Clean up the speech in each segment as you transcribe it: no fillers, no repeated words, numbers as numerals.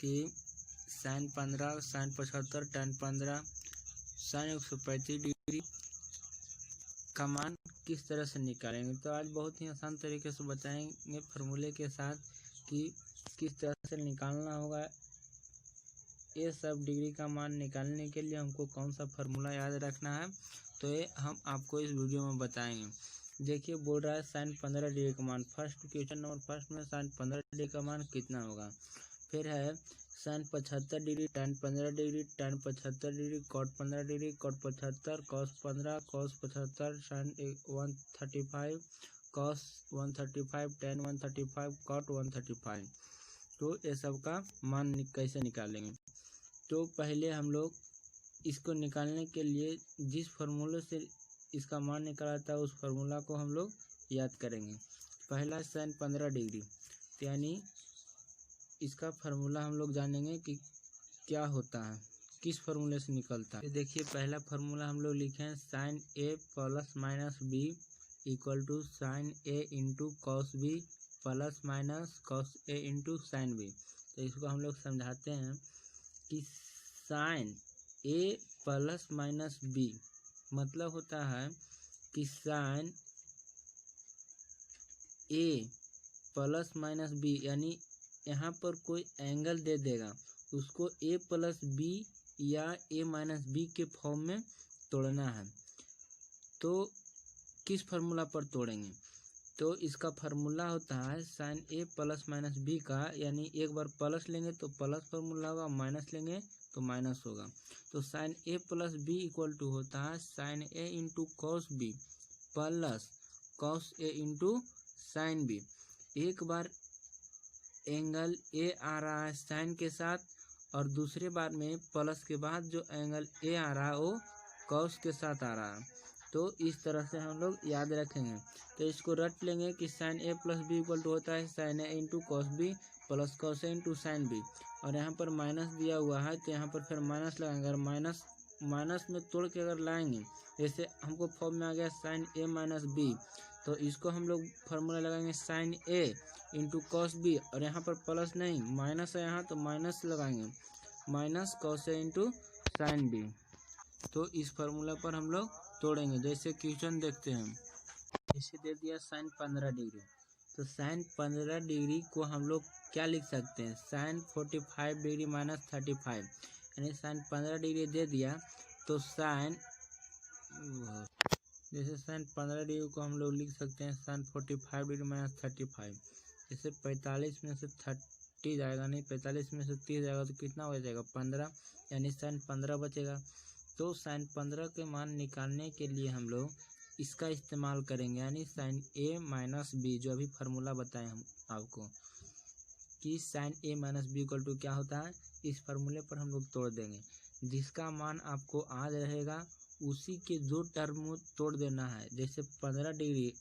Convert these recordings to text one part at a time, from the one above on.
कि sine 15, sine 75, tan 15, sine 135 degree का मान किस तरह से निकालेंगे। तो आज बहुत ही आसान तरीके से बताएंगे फार्मूले के साथ कि किस तरह से निकालना होगा। ये सब डिग्री का मान निकालने के लिए हमको कौन सा फार्मूला याद रखना है, तो ये हम आपको इस वीडियो में बताएंगे। देखिए बोल रहा है साइन 15 डिग्री का मान, फर्स्ट क्वेश्चन नंबर फर्स्ट में साइन 15 डिग्री का मान कितना होगा। फिर है sine 75 degree, tan 15 degree, tan 75 degree, cot 15 degree, cot 75, cos 15, cos 75, sin 135, cos 135, tan 135, cot 135। तो ये सब का मान कैसे निकालेंगे। तो पहले हम लोग इसको निकालने के लिए जिस फार्मूले से इसका मान निकाला था उस फार्मूला को हम लोग याद करेंगे। पहला साइन 15 डिग्री, यानी इसका फार्मूला हम लोग जानेंगे कि क्या होता है, किस फार्मूले से निकलता है। देखिए पहला फार्मूला हम लोग लिखे हैं sine A plus minus B equal to sine A into cos B plus minus cos A into sine B. तो इसको हम लोग समझाते हैं कि sine A plus minus B मतलब होता है कि sine A plus minus B, यानी यहाँ पर कोई एंगल दे देगा उसको ए प्लस बी या ए माइनस बी के फॉर्म में तोड़ना है। तो किस फार्मूला पर तोड़ेंगे, तो इसका फार्मूला होता है sine A plus minus B का, यानी एक बार प्लस लेंगे तो प्लस फार्मूला होगा, माइनस लेंगे तो माइनस होगा। तो sine A plus B equal to होता है sine A into cos B plus cos A into sine B. एक बार एंगल ए आ रहा है साइन के साथ और दूसरे बार में प्लस के बाद जो एंगल ए आ रहा है वो कॉस के साथ आ रहा है। तो इस तरह से हम लोग याद रखेंगे। तो इसको रट लेंगे कि sine A plus B equal to होता है sine A into cos B plus cos A into sine B. और यहाँ पर माइनस दिया हुआ है तो यहाँ पर फिर माइनस लगाएंगे। अगर माइनस में तोड़ के अगर लाएंगे, जैसे हमको फॉर्म में आ गया साइन ए माइनस बी, तो इसको हम लोग फार्मूला लगाएंगे sign A into cos B, और यहाँ पर प्लस नहीं माइनस है यहाँ तो माइनस लगाएंगे minus cos A into sine B. तो इस फार्मूला पर हम लोग तोड़ेंगे। जैसे क्वेश्चन देखते हैं, इसे दे दिया साइन 15 डिग्री, तो साइन 15 डिग्री को हम लोग क्या लिख सकते हैं, साइन 45 डिग्री माइनस 35, यानी साइन 15 डिग्री दे दिया तो साइन, जैसे साइन 15 डिग्री को हम लोग लिख सकते हैं साइन 45 डिग्री माइनस 35। जैसे 45 में से 30 जाएगा, नहीं 45 में से 30 जाएगा तो कितना हो जाएगा 15, यानी साइन 15 बचेगा। तो साइन 15 के मान निकालने के लिए हम लोग इसका इस्तेमाल करेंगे, यानी साइन ए माइनस बी, जो अभी फार्मूला बताएं हम आपको कि sine A minus B equal to क्या होता है। इस फार्मूले पर हम लोग तोड़ देंगे। जिसका मान आपको आज रहेगा उसी के दो टर्म तोड़ देना है। जैसे 15 डिग्री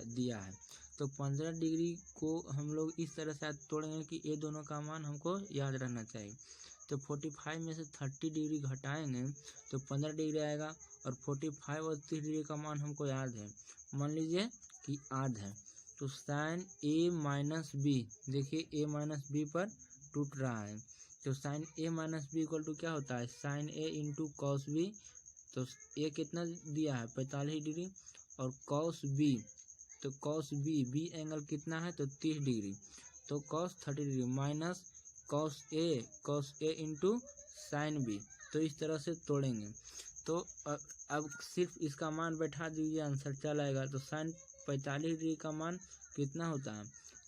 दिया है तो 15 डिग्री को हम लोग इस तरह से तोड़ेंगे कि ये दोनों का मान हमको याद रहना चाहिए। तो 45 में से 30 डिग्री घटाएंगे तो 15 डिग्री आएगा, और 45 और 30 डिग्री का मान हमको याद है, मान लीजिए कि याद है। तो साइन ए माइनस बी, देखिए ए माइनस बी पर टूट रहा है, तो sine A minus B equal to क्या होता है sine A into cos B. तो ए कितना दिया है 45 डिग्री, और कॉस बी, तो कॉस बी एंगल कितना है तो 30 डिग्री, तो cos 30 degree minus cos A into sine B. तो इस तरह से तोड़ेंगे। तो अब सिर्फ इसका मान बैठा दीजिए, आंसर चल आएगा। तो साइन 45 डिग्री का मान कितना होता है,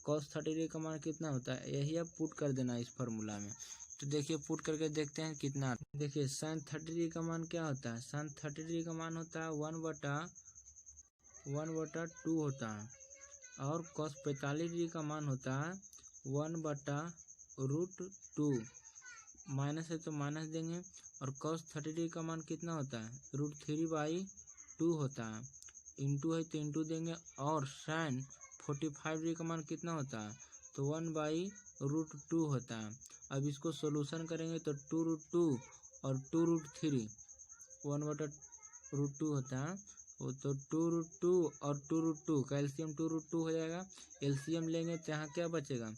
कॉस 30 डिग्री का मान कितना होता है, यही अब पुट कर देना इस फार्मूला में। तो देखिए पुट करके देखते हैं कितना। देखिए साइन 30 डिग्री का मान क्या होता है, साइन 30 डिग्री का मान होता है 1/2 होता है, और कॉस 45 डिग्री का मान होता है 1/√2। माइनस है तो माइनस देंगे, और कॉस 30 डिग्री का मान कितना होता है √3/2 होता है, इंटू है तो इंटू देंगे, और साइन 45 डिग्री का मान कितना होता है तो 1/√2 होता है। अब इसको सोल्यूशन करेंगे तो 2√2 और 2√3 1/√2 होता है, तो 2√2 और 2√2 का एलसीएम 2√2 हो जाएगा। एलसीएम लेंगे तो यहाँ क्या बचेगा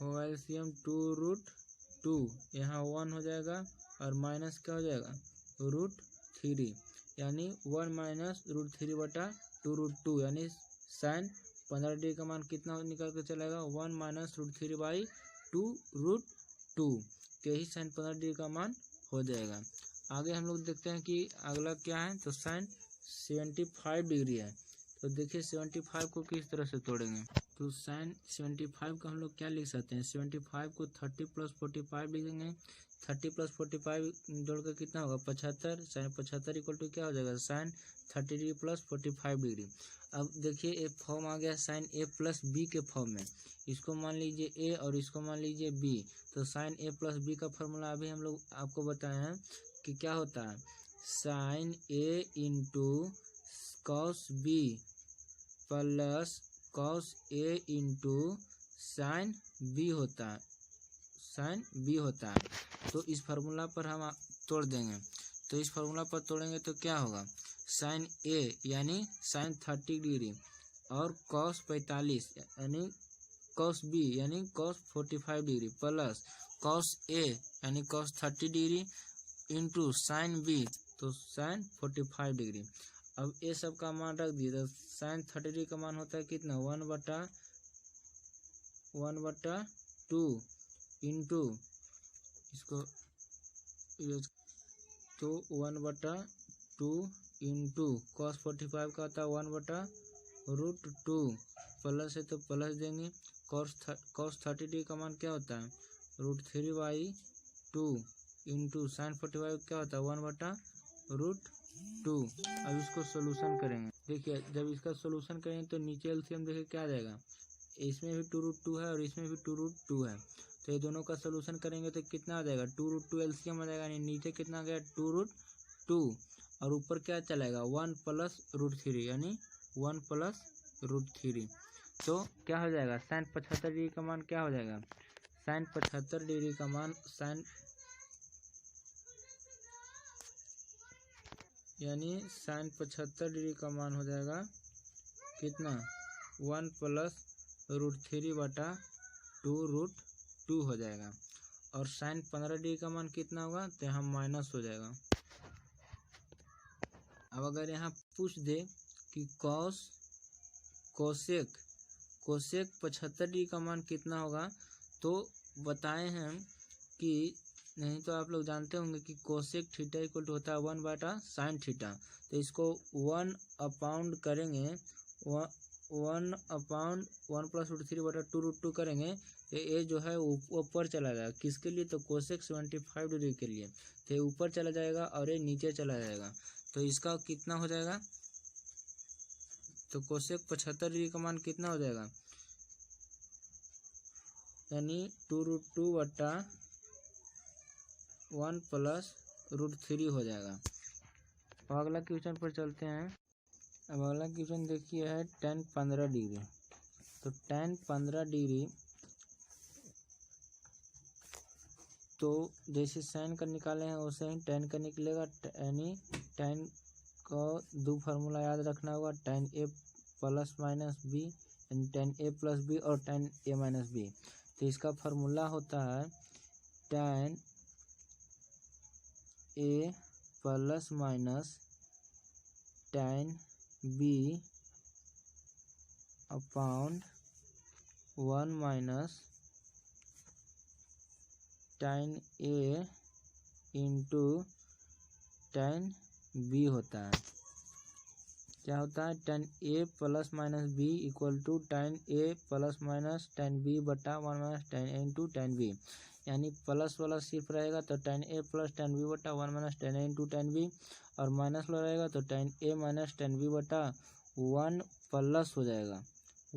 होगा एलसीएम 2√2, यहाँ 1 हो जाएगा और माइनस क्या हो जाएगा √3, यानी 1 माइनस √3 बटा 2√2, यानी साइन 15 डिग्री का मान कितना निकल कर चलेगा 1 माइनस √3 बाई 2√2, यही साइन 15 डिग्री का मान हो जाएगा। आगे हम लोग देखते हैं कि अगला क्या है, तो साइन 75 डिग्री है। तो देखिए 75 को किस तरह से तोड़ेंगे। तो साइन 75 को हम लोग क्या लिख सकते हैं, 75 को 30 + 45 लिखेंगे। 30 + 45 जोड़कर कितना होगा 75, साइन 75 इक्वल टू क्या हो जाएगा साइन 30 डिग्री + 45 डिग्री। अब देखिए एक फॉर्म आ गया साइन a + b के फॉर्म में, इसको मान लीजिए a और इसको मान लीजिए b। तो साइन a + b का फॉर्मूला अभी हम लोग आपको बताए हैं कि क्या होता है, sine a × cos b plus cos a × sine b होता है, साइन b होता है। तो इस फार्मूला पर हम तोड़ देंगे। तो इस फार्मूला पर तोड़ेंगे तो क्या होगा, साइन a यानी साइन 30 डिग्री और कॉस 45 यानी कॉस b यानी cos 45 degree plus cos a यानी cos 30 degree into sine b तो साइन 45 डिग्री। अब ये सब का मान रख दिए तो साइन 30 डिग्री का मान होता है कितना 1/2 इंटू इसको तो 1/2 इंटू कॉस 45 का होता है 1/√2 प्लस है तो प्लस देंगे। कॉस 30 डिग्री का मान क्या होता है √3/2 इंटू साइन 45 क्या होता है 1/√2। अब इसको सोल्यूशन करेंगे। देखिए जब इसका सोल्यूशन करेंगे तो नीचे एलसीएम देखिए क्या आ जाएगा, इसमें भी 2√2 है और इसमें भी 2√2 है। तो ये दोनों का सोल्यूशन करेंगे तो कितना आ जाएगा 2√2 एलसीएम आ जाएगा, यानी नीचे कितना आ गया 2√2 और ऊपर क्या चलेगा 1 + √3 यानी 1 + √3। तो क्या हो जाएगा साइन 75 डिग्री का मान क्या हो जाएगा, साइन 75 डिग्री का मान साइन यानी साइन 75 डिग्री का मान हो जाएगा कितना 1 + √3 बटा 2√2 हो जाएगा। और साइन 15 डिग्री का मान कितना होगा तो यहाँ माइनस हो जाएगा। अब अगर यहाँ पूछ दे कि कोसेक 75 डिग्री का मान कितना होगा, तो बताए हैं कि नहीं तो आप लोग जानते होंगे कि कोसेक थीटा इक्वल टू होता है 1/sin थीटा। तो इसको 1/1 करेंगे 1/1 + √3 बटा 2√2 करेंगे तो ये जो है ऊपर चला जाएगा। किसके लिए, तो कोसेक 75 डिग्री के लिए। तो ये ऊपर चला जाएगा और ये नीचे चला जाएगा। तो इसका कितना हो जाएगा, तो कोसेक 75 डिग्री का मान कितना हो जाएगा, यानी 2√2 बटा 1 + √3 हो जाएगा। अब अगला क्वेश्चन पर चलते हैं। अब अगला क्वेश्चन देखिए है tan 15 डिग्री। तो tan 15 डिग्री तो जैसे साइन का निकाले हैं वैसे ही tan का निकलेगा, यानी tan का दो फार्मूला याद रखना होगा, tan a + -b यानी tan a + b और tan a - b। तो इसका फार्मूला होता है tan a + tan b upon 1 - tan a into tan b होता है। क्या होता है tan a + -b equal to tan a + tan b बटा 1 - tan a into tan b, यानी प्लस वाला सिर्फ रहेगा तो tan a + tan b बटा 1 - tan a into tan b, और माइनस वाला रहेगा तो tan a - tan b बटा 1 प्लस हो जाएगा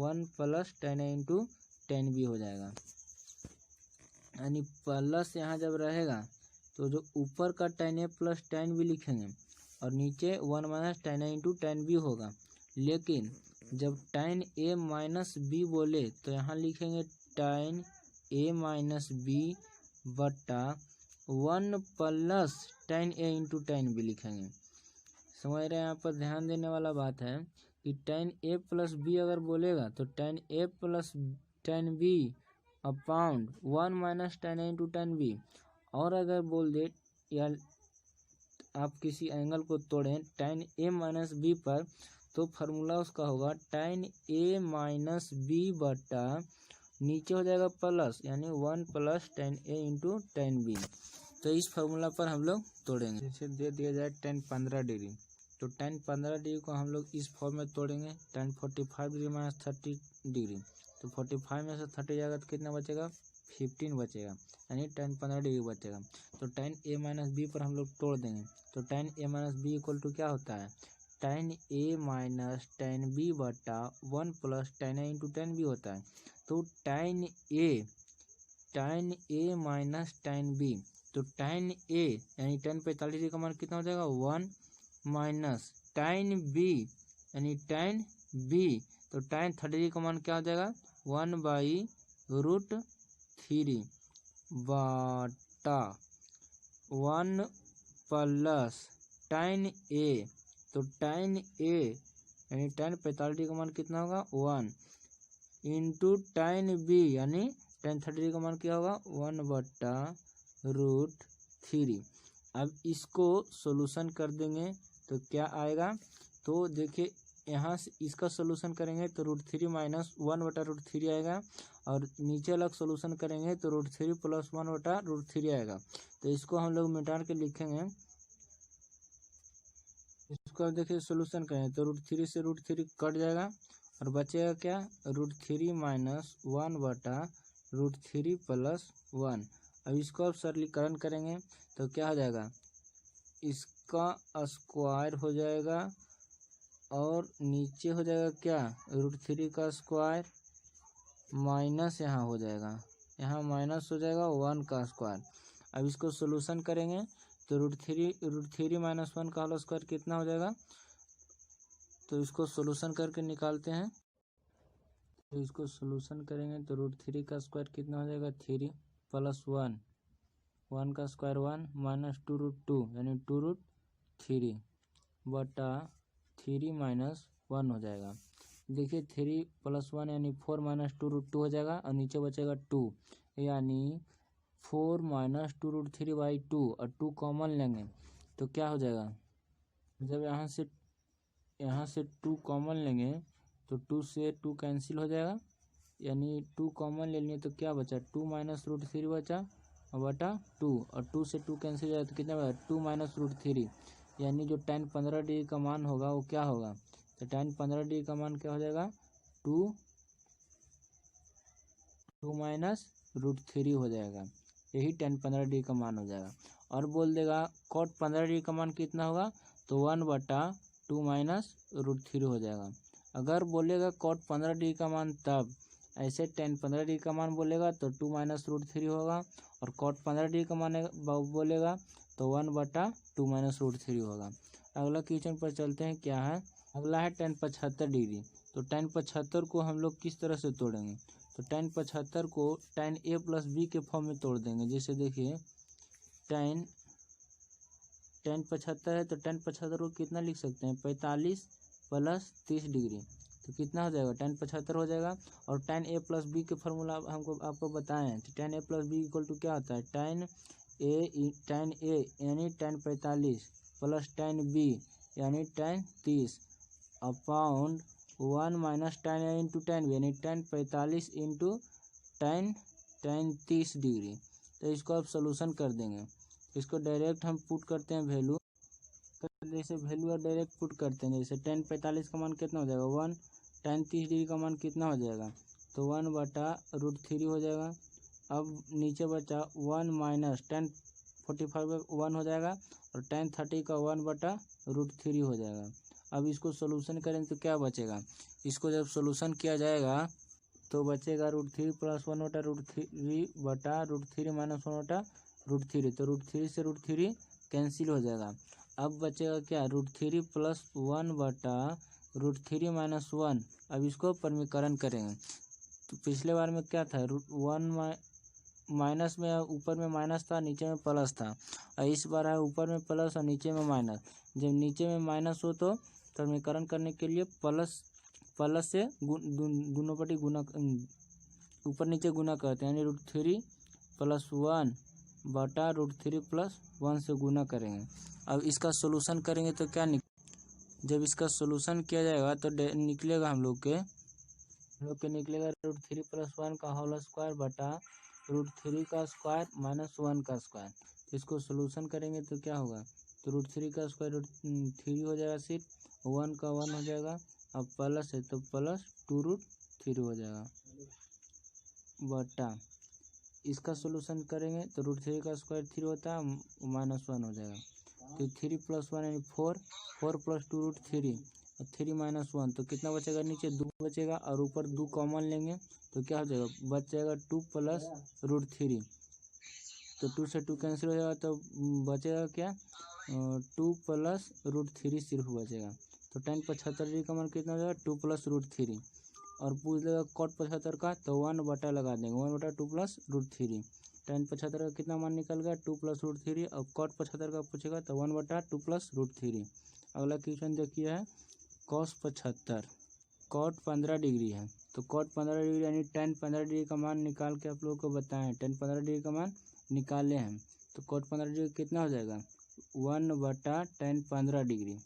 1 + tan a into tan b हो जाएगा। यानी प्लस यहाँ जब रहेगा तो जो ऊपर का tan a + tan b लिखेंगे और नीचे 1 - tan a into tan b होगा। लेकिन जब tan a - b बोले तो यहाँ लिखेंगे tan a - b बटा 1 + tan a into tan b लिखेंगे। समझ रहे हैं, यहाँ पर ध्यान देने वाला बात है कि tan a + b अगर बोलेगा तो tan a + tan b upon 1 minus tan A into tan B. और अगर बोल दे या आप किसी एंगल को तोड़ें टेन ए माइनस बी पर, तो फार्मूला उसका होगा टेन ए माइनस बी बटा नीचे हो जाएगा प्लस, यानी 1 plus tan A into tan B. तो इस फार्मूला पर हम लोग तोड़ेंगे। जैसे दे दिया जाए टेन 15 डिग्री, तो टेन 15 डिग्री को हम लोग इस फॉर्म में तोड़ेंगे। टेन 45 डिग्री माइनस 30 डिग्री, तो 45 में से 30 जाएगा तो कितना बचेगा, 15 बचेगा, यानी टेन 15 डिग्री बचेगा। तो टेन ए माइनस बी पर हम लोग तोड़ देंगे। तो tan A minus B equal to क्या होता है, tan A minus tan B बटा 1 plus tan A into tan B होता है। तो tan A minus tan B, तो टेन ए यानी टेन 45 डिग्री का मान कितना हो जाएगा, 1 माइनस टेन बी यानी टेन बी, तो टेन 30 डिग्री का मान क्या हो जाएगा, 1/√3 बटा 1 प्लस टेन ए, तो टेन ए यानी टेन 45 डिग्री का मान कितना होगा, 1 इंटू टेन बी यानी टेन 30 डिग्री का मान क्या होगा, 1/√3। अब इसको सोल्यूशन कर देंगे तो क्या आएगा, तो देखिए यहाँ से इसका सोल्यूशन करेंगे तो √3 माइनस 1/√3 आएगा, और नीचे अलग सोल्यूशन करेंगे तो √3 प्लस 1/√3 आएगा। तो इसको हम लोग मिटा के लिखेंगे। इसको देखिए सोल्यूशन करें तो √3 से √3 कट जाएगा और बचेगा क्या, √3 माइनस 1/√3 प्लस 1। अब इसको अब सरलीकरण करेंगे तो क्या हो जाएगा, इसका स्क्वायर हो जाएगा और नीचे हो जाएगा क्या, √3 का स्क्वायर माइनस यहाँ हो जाएगा, यहाँ माइनस हो जाएगा 1 का स्क्वायर। अब इसको सोल्यूशन करेंगे तो √3 माइनस 1 का होल स्क्वायर कितना हो जाएगा, तो इसको सोल्यूशन करके निकालते हैं। तो इसको सोल्यूशन करेंगे तो √3 का स्क्वायर कितना हो जाएगा, 3 प्लस 1, 1 का स्क्वायर 1 माइनस 2√2 यानी 2√3 बटा 3 माइनस 1 हो जाएगा। देखिए 3 प्लस 1 यानी 4 माइनस 2√2 हो जाएगा और नीचे बचेगा 2, यानी 4 माइनस 2√3/2 और 2 कॉमन लेंगे तो क्या हो जाएगा, जब यहाँ से 2 कॉमन लेंगे तो 2 से 2 कैंसिल हो जाएगा, यानी 2 कॉमन ले लिए तो क्या बचा, 2 माइनस √3 बचा बटा 2, और 2 से 2 कैंसिल हो जाए तो कितना बचा, 2 माइनस √3, यानी जो टेन 15 डिग्री का मान होगा वो क्या होगा, तो टेन 15 डिग्री का मान क्या हो जाएगा, 2 माइनस √3 हो जाएगा, यही टेन 15 डिग्री का मान हो जाएगा। और बोल देगा कॉट 15 डिग्री का मान कितना होगा, तो 1/2 माइनस √3 हो जाएगा। अगर बोलेगा कॉट 15 डिग्री का मान तब ऐसे टेन 15 डिग्री का मान बोलेगा तो 2 माइनस √3 होगा, और कॉट 15 डिग्री का मान बोलेगा तो 1/2 माइनस √3 होगा। अगला क्वेश्चन पर चलते हैं, क्या है, अगला है टेन 75 डिग्री। तो टेन 75 को हम लोग किस तरह से तोड़ेंगे, तो टेन 75 को टेन ए प्लस बी के फॉर्म में तोड़ देंगे। जैसे देखिए टेन 75 है तो टेन 75 को कितना लिख सकते हैं, 45 प्लस 30 डिग्री, तो कितना हो जाएगा, टेन 75 हो जाएगा। और टेन ए प्लस बी के फार्मूला आपको बताएं हैं, तो tan A plus B equal to क्या होता है, टेन ए यानी टेन 45 प्लस टेन बी यानी tan 30 upon 1 minus tan A into tan B यानी टेन 45 इंटू टेन 30 डिग्री। तो इसको आप सोल्यूशन कर देंगे। इसको डायरेक्ट हम पुट करते हैं वैल्यू, जैसे वैल्यू और डायरेक्ट पुट करते हैं। जैसे टेन 45 का मान कितना हो जाएगा, 1, टेन 30 डिग्री का मान कितना हो जाएगा, तो 1/√3 हो जाएगा। अब नीचे बचा 1 माइनस टेन 45 का 1 हो जाएगा और टेन 30 का 1/√3 हो जाएगा। अब इसको सोल्यूशन करें तो क्या बचेगा, इसको जब सोल्यूशन किया जाएगा तो बचेगा √3 प्लस 1/√3 बटा √3 माइनस 1/√3, तो √3 से √3 कैंसिल हो जाएगा। अब बचेगा क्या, √3 प्लस 1/√3 माइनस 1। अब इसको परमीकरण करेंगे तो पिछले बार में क्या था, 1 माइनस में ऊपर में माइनस था नीचे में प्लस था, और इस बार है ऊपर में प्लस और नीचे में माइनस। जब नीचे में माइनस हो तो समीकरण करने के लिए प्लस से दोनों पट्टी गुना ऊपर नीचे गुना करते हैं, यानी √3 + 1 बटा √3 + 1 से गुना करेंगे। अब इसका सोल्यूशन करेंगे तो क्या जब इसका सोल्यूशन किया जाएगा तो निकलेगा हम लोग के निकलेगा √3 + 1 का होल स्क्वायर बटा √3 का स्क्वायर - 1 का स्क्वायर। तो इसको सोल्यूशन करेंगे तो क्या होगा, तो √3 का स्क्वायर √3 हो जाएगा, सिर्फ 1 का 1 हो जाएगा। अब प्लस है तो प्लस 2√3 हो जाएगा बटा इसका सोल्यूशन करेंगे तो √3 का स्क्वायर 3 होता है, -1 हो जाएगा। तो 3 + 1 यानी 4 + 2√3 और 3 - 1 तो कितना बचेगा, नीचे 2 बचेगा और ऊपर 2 कॉमन लेंगे तो क्या हो जाएगा, बच जाएगा 2 + √3। तो 2 से 2 कैंसिल हो जाएगा तो बचेगा क्या, 2 + √3 सिर्फ बचेगा। तो tan 75 का मान कितना हो जाएगा, 2 + √3 और पूछ लेगा cot 75 का तो 1 बटा लगा देंगे, 1 बटा 2 + √3। tan 75 का कितना मान निकल गया, 2 + √3 और cot 75 का पूछेगा तो 1 बटा 2 + √3। अगला क्वेश्चन देखिए है cos 75, cot 15 डिग्री है तो cot 15 डिग्री यानी tan 15 डिग्री का मान निकाल के आप लोगों को बताएं, tan 15 डिग्री का मान निकाले हैं तो cot 15 डिग्री कितना हो जाएगा, 1 बटा tan 15 डिग्री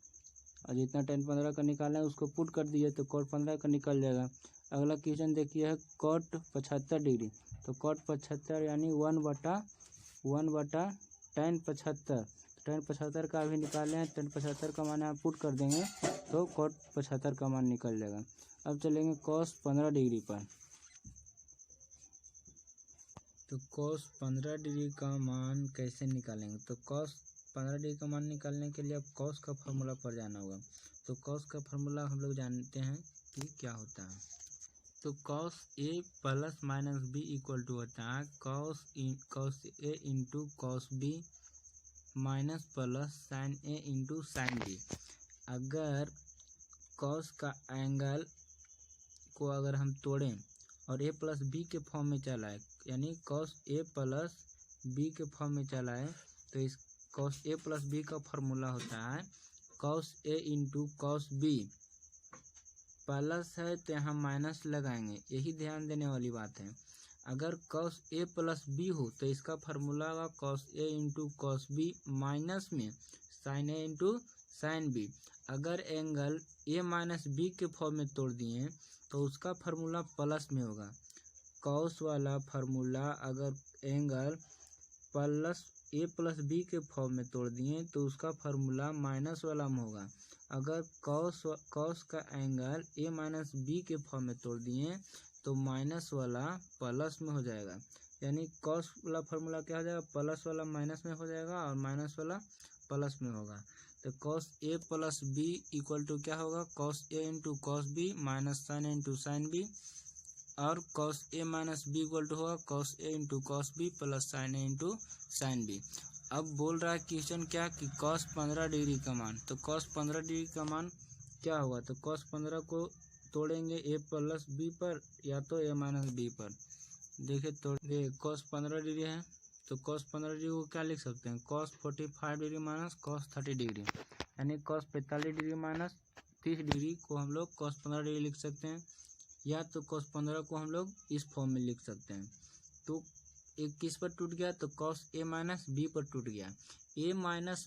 और जितना tan 15 का निकाला है उसको पुट कर दिए तो cot 15 का निकल जाएगा। अगला क्वेश्चन देखिए है cot 75 डिग्री तो cot 75 यानी 1 बटा tan 75, tan 75 का भी निकाले हैं, tan 75 का मान यहाँ पुट कर देंगे तो cot 75 का मान निकल जाएगा। अब चलेंगे cos 15 डिग्री पर, तो cos 15 डिग्री का मान कैसे निकालेंगे, तो cos 15 डिग्री का मान निकालने के लिए अब cos का फार्मूला पर जाना होगा। तो cos का फार्मूला हम लोग जानते हैं कि क्या होता है, तो cos a + -b equal to होता है cos a into cos b minus plus sin a into sin b। अगर cos का एंगल को अगर हम तोड़ें और a + b के फॉर्म में चलाए, यानी cos a + b के फॉर्म में चलाए तो इस cos a + b का फार्मूला होता है cos a into cos b, plus है तो यहाँ माइनस लगाएंगे, यही ध्यान देने वाली बात है। अगर cos a + b हो तो इसका फार्मूला होगा cos a into cos b minus में sin a into sin b। अगर एंगल a - b के फॉर्म में तोड़ दिए तो उसका फार्मूला प्लस में होगा। cos वाला फार्मूला अगर एंगल प्लस a + b के फॉर्म में तोड़ दिए तो उसका फार्मूला माइनस वाला में होगा। अगर cos का एंगल a - b के फॉर्म में तोड़ दिए तो माइनस वाला प्लस में हो जाएगा, यानी cos वाला फार्मूला क्या हो जाएगा, प्लस वाला माइनस में हो जाएगा और माइनस वाला प्लस में होगा। तो cos a + b equal to क्या होगा, cos a into cos b minus sin a into sin b, और cos a - b equal to होगा cos a into cos b plus sin a into sin b। अब बोल रहा है question क्या कि cos 15 डिग्री का मान, तो cos 15 डिग्री का मान क्या होगा, तो cos 15 को तोड़ेंगे a + b पर या तो a - b पर। देखिए तोड़े cos 15 डिग्री है तो cos 15 डिग्री को क्या लिख सकते हैं, cos 45 degree minus cos 30 degree, यानी cos 45 डिग्री माइनस 30 डिग्री को हम लोग cos 15 डिग्री लिख सकते हैं, या तो cos 15 को हम लोग इस फॉर्म में लिख सकते हैं। तो एक किस पर टूट गया, तो cos a - b पर टूट गया, a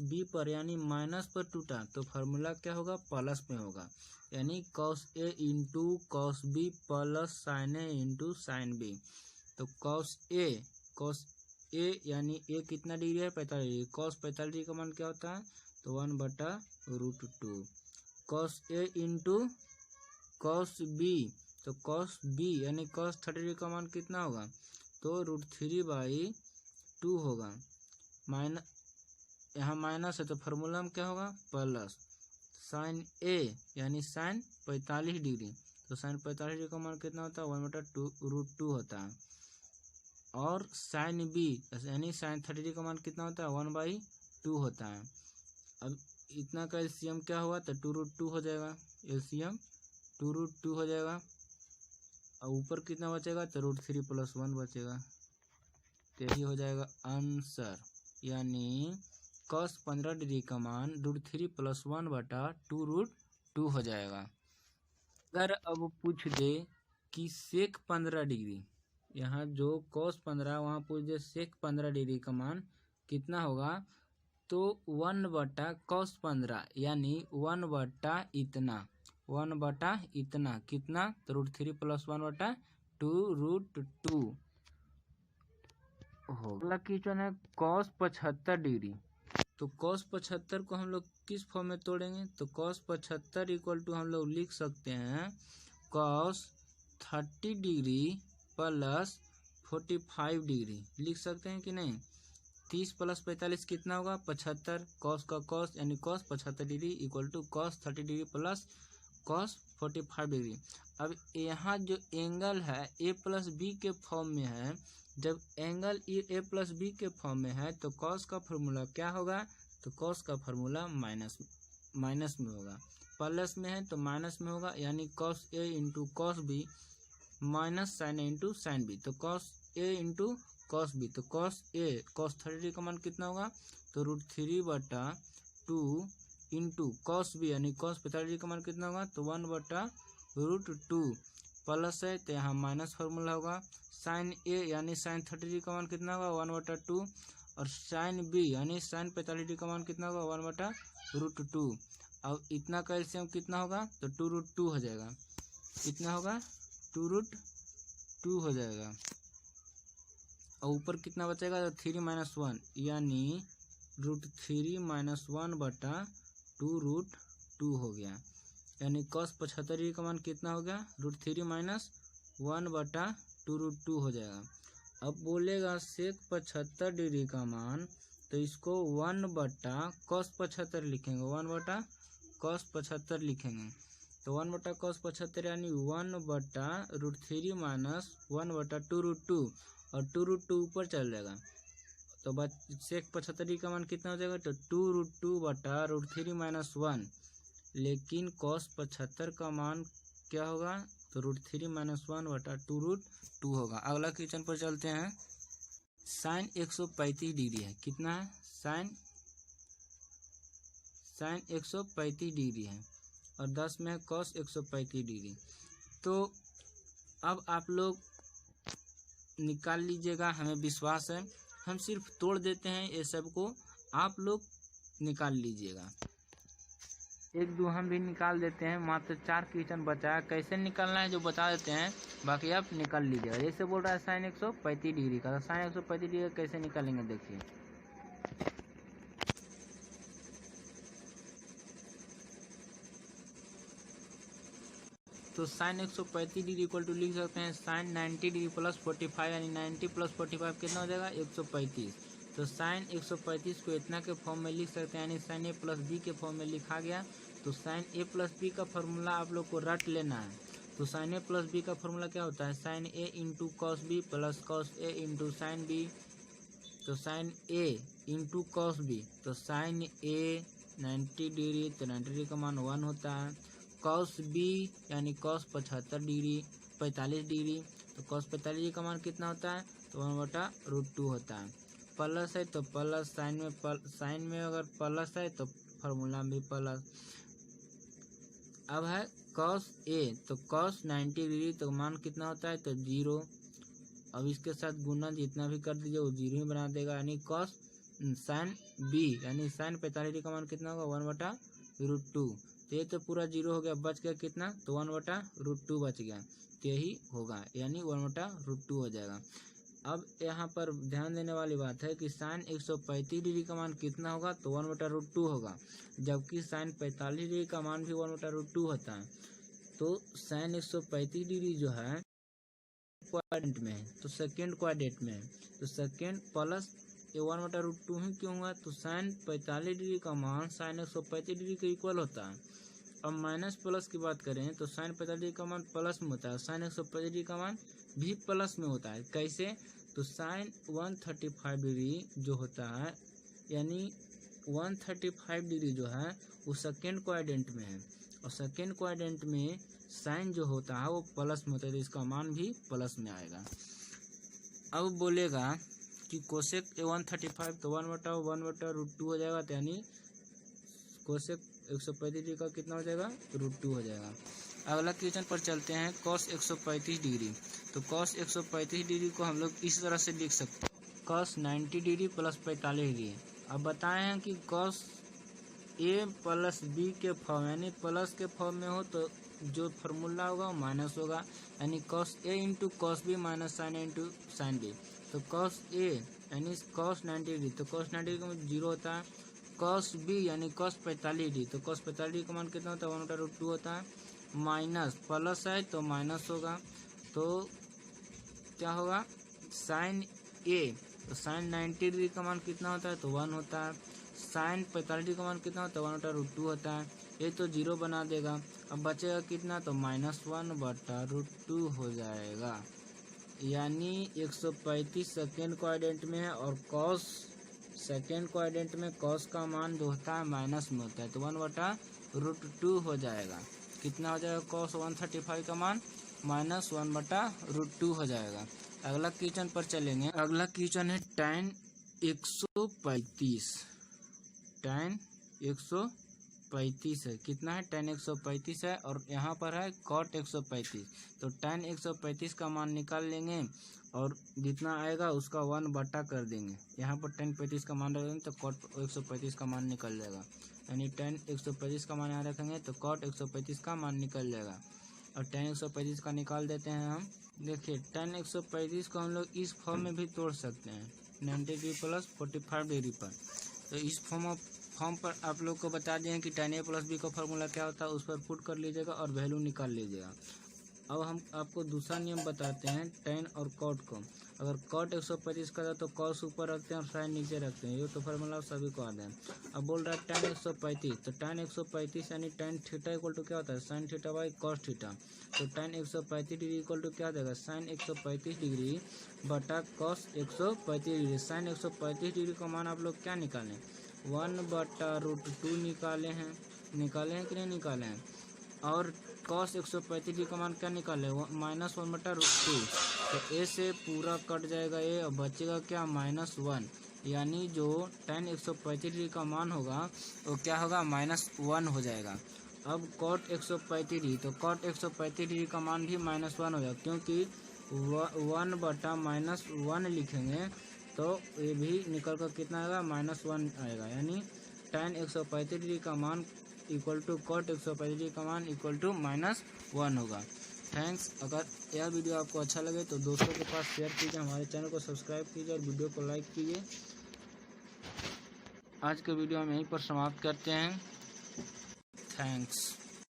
- b पर यानी माइनस पर टूटा तो फार्मूला क्या होगा, प्लस में होगा, यानी cos a into cos b plus sin a into sin b। तो cos a यानी a कितना डिग्री है, 45 डिग्री, cos 45 डिग्री का मान क्या होता है, तो 1 बटा √2। cos a into cos b, तो cos b यानी cos 30 डिग्री का मान कितना होगा, तो √3/2 होगा, यहाँ माइनस है तो फार्मूला में क्या होगा, प्लस sin a यानी sin 45 डिग्री, तो sin 45 डिग्री का मान कितना होता है, 1 बटा √2 होता है, और sin b यानी sin 30 डिग्री का मान कितना होता है, 1/2 होता है। अब इतना का एलसीएम क्या हुआ, तो 2√2 हो जाएगा, एलसीएम 2√2 हो जाएगा, और ऊपर कितना बचेगा, तो √3 + 1 बचेगा, तो यही हो जाएगा आंसर, यानी cos 15 डिग्री का मान √3 + 1 बटा 2√2 हो जाएगा। अगर अब पूछ दे कि sec 15 डिग्री, यहाँ जो cos 15 वहाँ पूछ दे sec 15 डिग्री का मान कितना होगा, तो 1/cos 15 यानी 1/इतना कितना, तो √3 + 1/2 √2 होगा। अगला क्वेश्चन है cos 75 डिग्री। तो cos 75 को हम लोग किस फॉर्म में तोड़ेंगे, तो cos 75 = हम लोग लिख सकते हैं cos 30 डिग्री + 45 डिग्री, लिख सकते हैं कि नहीं। 30 + 45 कितना होगा, 75, cos का cos यानी cos 75 degree = cos 30 degree + cos 45 degree. अब यहाँ जो एंगल है a + b के फॉर्म में है, जब एंगल a + b के फॉर्म में है तो cos का फॉर्मूला क्या होगा, तो cos का फॉर्मूला माइनस में होगा, प्लस में है तो माइनस में होगा, यानी cos a × cos b minus sin a × sin b, तो cos a × cos b, तो cos a cos 30 का मान कितना होगा, तो √3/2 × cos b यानी cos 45 का मान कितना होगा, तो 1/√2 प्लस है तो यहाँ माइनस फॉर्मूला होगा। sin a यानी sin 30 का मान कितना होगा, 1/2, और sin b यानी sin 45 का मान कितना होगा, 1/√2। अब इतना का एलसीएम कितना होगा, तो 2√2 हो जाएगा, कितना होगा, 2√2 हो जाएगा। और ऊपर कितना बचेगा, तो 3 - 1 यानी √3 - 1/2√2 हो गया, यानी cos 75 का मान कितना हो गया, √3 - 1/2√2 हो जाएगा। अब बोलेगा sec 75 डिग्री का मान, तो इसको 1/cos 75 लिखेंगे, 1/cos 75 लिखेंगे, तो 1/cos 75 यानी 1/√3 - 1/2√2, और 2√2 ऊपर चल जाएगा, तो बस sec 75 का मान कितना हो जाएगा, तो 2√2/√3 - 1, लेकिन cos 75 का मान क्या होगा, तो √3 - 1/2√2 होगा। अगला क्वेश्चन पर चलते हैं। sin 135 डिग्री है, कितना है, sin 135 डिग्री है, और 10 में cos 135 डिग्री। तो अब आप लोग निकाल लीजिएगा, हमें विश्वास है, हम सिर्फ तोड़ देते हैं ये सब को, आप लोग निकाल लीजिएगा। 1-2 हम भी निकाल देते हैं, मात्र 4 क्वेश्चन बचा है, कैसे निकालना है जो बता देते हैं, बाकी आप निकाल लीजिएगा। जैसे बोल रहा है sin 135 डिग्री का, तो sin 135 डिग्री का कैसे निकालेंगे, देखिए। तो sin 135 डिग्री = लिख सकते हैं sin 90 डिग्री + 45, यानी 90 + 45 कितना हो जाएगा, 135। तो sin 135 को इतना के फॉर्म में लिख सकते हैं, यानी sin a + b के फॉर्म में लिखा गया। तो sin a + b का फॉर्मूला आप लोग को रट लेना है। तो sin a + b का फॉर्मूला क्या होता है, sin a × cos b + cos a × sin b, तो sin a × cos b, तो sin a 90 डिग्री, तो 90 डिग्री का मान 1 होता है। cos b यानी cos 45 डिग्री, तो cos 45 डिग्री का मान कितना होता है, तो 1/√2 होता है। प्लस है तो प्लस, साइन में अगर प्लस है तो फार्मूला भी प्लस। अब है cos a, तो cos 90 डिग्री, तो मान कितना होता है, तो 0। अब इसके साथ गुना जितना भी कर दीजिए वो 0 ही बना देगा, यानी cos sin b यानी sin 45 डिग्री का मान कितना होगा, 1/√2। तो ये तो पूरा 0 हो गया, बच गया कितना, तो 1/√2 बच गया, तो यही होगा, यानी 1/√2 हो जाएगा। अब यहाँ पर ध्यान देने वाली बात है कि sin 135 डिग्री का मान कितना होगा, तो 1/√2 होगा, जबकि sin 45 डिग्री का मान भी 1/√2 होता है। तो sin 135 डिग्री जो है क्वाड्रेंट में है, तो सेकेंड क्वाड्रेंट में है, तो सेकेंड प्लस ये 1/√2 ही क्यों हुआ, तो sin 45 डिग्री का मान sin 135 डिग्री के इक्वल होता है। अब माइनस प्लस की बात करें तो sin 45 डिग्री का मान प्लस में होता है, sin 135 डिग्री का मान भी प्लस में होता है। कैसे, तो sin 135 डिग्री जो होता है, यानी 135 डिग्री जो है वो सेकेंड क्वाड्रेंट में है, और सेकेंड क्वाड्रेंट में साइन जो होता है वो प्लस में होता है, तो इसका मान भी प्लस में आएगा। अब बोलेगा कि कोसेक 135, तो 1/√2 हो जाएगा, तो यानी कोसेक 135 डिग्री का कितना हो जाएगा, √2 हो जाएगा। अगला क्वेश्चन पर चलते हैं। cos 135 डिग्री, तो cos 135 डिग्री को हम लोग इस तरह से लिख सकते हैं, cos 90 डिग्री प्लस 45 डिग्री। अब बताए हैं कि cos ए प्लस बी के फॉर्म यानी प्लस के फॉर्म में हो तो जो फार्मूला होगा वो माइनस होगा, यानी cos A into cos B minus sine A into sine B. तो cos ए यानी cos 90 डिग्री, तो cos 90 डिग्री का मान 0 होता है। cos बी यानी cos 45 डिग्री, तो cos 45 डिग्री का मान कितना होता है 1/√2 होता है। माइनस प्लस है तो माइनस होगा, तो क्या होगा साइन ए, तो साइन 90 डिग्री का मान कितना होता है तो 1 होता है। साइन 45 डिग्री का मान कितना होता है 1/√2 होता है, ये तो 0 बना देगा। अब बचेगा कितना तो -1/√2 हो जाएगा, यानी 135 सेकेंड क्वाड्रेंट में है और cos सेकेंड क्वाड्रेंट में cos का मान जो होता है माइनस में होता है, तो 1/√2 हो जाएगा। कितना हो जाएगा cos 135 का मान -1/√2 हो जाएगा। अगला क्वेश्चन पर चलेंगे। अगला क्वेश्चन है tan 135, tan 135 है, कितना है tan 135 है और यहाँ पर है cot 135, तो tan 135 का मान निकाल लेंगे और जितना आएगा उसका 1 बटा कर देंगे। यहाँ पर tan 35 का मान रखेंगे तो cot 135 का मान निकल जाएगा, यानी tan 135 का मान यहाँ रखेंगे तो cot 135 का मान निकल जाएगा। और tan 135 का निकाल देते हैं हम। देखिए tan 135 को हम लोग इस फॉर्म में भी तोड़ सकते हैं 90 डिग्री प्लस 45 डिग्री पर। तो इस फॉर्म पर आप लोग को बता दें कि tan a प्लस बी का फॉर्मूला क्या होता है, उस पर पुट कर लीजिएगा और वैल्यू निकाल लीजिएगा। अब हम आपको दूसरा नियम बताते हैं tan और cot को। अगर cot 135 का था तो cos ऊपर रखते हैं और sin नीचे रखते हैं, ये तो फार्मूला सभी को आता है। अब बोल रहा है tan 135, तो tan 135 यानी tan थीटा इक्वल टू क्या होता है sin theta by cos theta, तो tan 135 डिग्री इक्वल टू क्या हो जाएगा sin 135 डिग्री बटा cos 135 डिग्री। sin 135 डिग्री का मान आप लोग क्या निकालें 1/√2 निकाले हैं कि नहीं निकाले हैं। और cos 135 डिग्री का मान क्या निकाले -1/√2, तो ए से पूरा कट जाएगा ए और बचेगा क्या -1, यानी जो tan 135 डिग्री का मान होगा वो क्या होगा -1 हो जाएगा। अब cot 135 डिग्री, तो cot 135 डिग्री का मान भी -1 हो जाएगा, क्योंकि 1/-1 लिखेंगे तो ये भी निकल कर कितना आएगा -1 आएगा, यानी tan 135 डिग्री का मान इक्वल टू cot 135 डिग्री का मान इक्वल टू -1 होगा। थैंक्स। अगर यह वीडियो आपको अच्छा लगे तो दोस्तों के पास शेयर कीजिए, हमारे चैनल को सब्सक्राइब कीजिए और वीडियो को लाइक कीजिए। आज के वीडियो हम यहीं पर समाप्त करते हैं। थैंक्स।